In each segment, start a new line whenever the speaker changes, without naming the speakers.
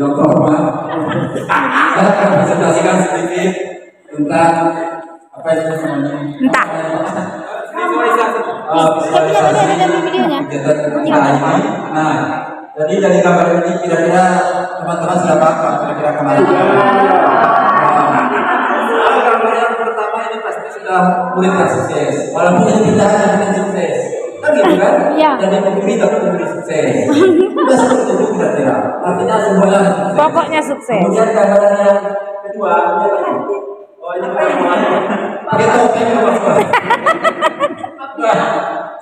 yang terhormat, saya akan presentasikan sedikit tentang apa itu namanya?
Entah.
Visualisasi kegiatan kita ini. Nah, jadi dari gambar ini kira-kira teman-teman sudah paham kira-kira kemarin. Gambar yang pertama ini pasti sudah murid yang sukses, walaupun ini kita bukan sukses. Kan gitu kan?
Iya.
Jadi pemberi tapi pemberi sukses. Sudah seperti itu kira-kira. Artinya semuanya sukses.
Pokoknya sukses.
Kemudian gambar yang kedua, oh ini pakai topeng apa?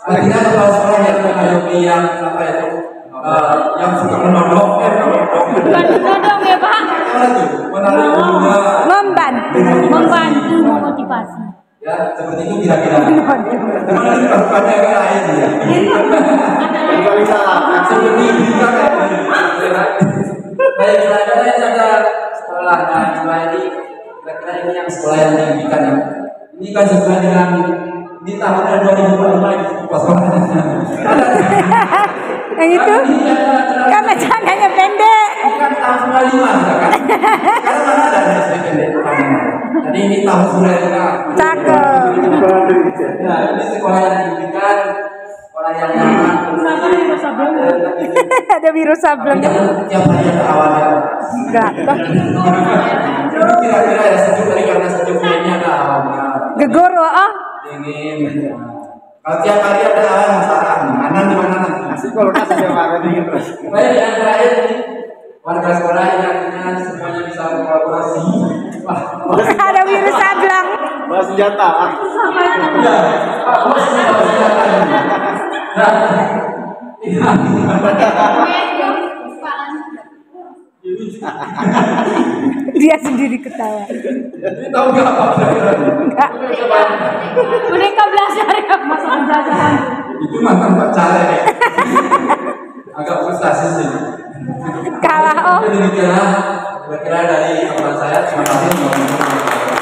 Artinya kepala sekolah yang apa itu? Yang suka menodong,
Bukan menodong ya Pak.
menarik bunga,
Membantu memotivasi.
ya seperti itu kira-kira. Teman-teman pada yang lain ya. Seperti juga kan. Baik, selanjutnya ada sekolah. Nah, sekolah ini kira-kira ini yang sekolah yang didikan ya. Ini kan sesuai dengan di tahun 2025 ini
Yang itu karena tangannya pendek.
kan tahun 95 kan? Karena mana ada SD pendek. Jadi ini tahun 95.
Cakep.
Nah, ini sekolah yang didikan, sekolah yang nyaman.
Ada biru sablon.
Tiap hari ada awalnya.
Enggak.
Ini kira-kira ya sejuk dari karena sejuknya ini ada awalnya.
Gegoro oh.
Dingin. Kalau tiap hari ada awal masalah. Mana di mana nanti?
Masih kalau nasi yang makan dingin terus.
Baik, yang terakhir ini warga sekolah yang akhirnya semuanya bisa berkolaborasi. Wah,
Ada biru sablon.
Bawa senjata.
ya, bos senjata. Nah,
Dia sendiri ketawa.
ini tahu nggak apa?
Enggak. Mereka belajar ya masak penjajahan.
Itu mantan pacarnya. Agak frustasi sih.
Kalah oh.
Jadi demikianlah kira-kira dari teman saya. Terima kasih.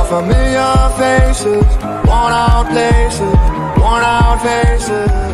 familiar faces, worn out places, worn out faces.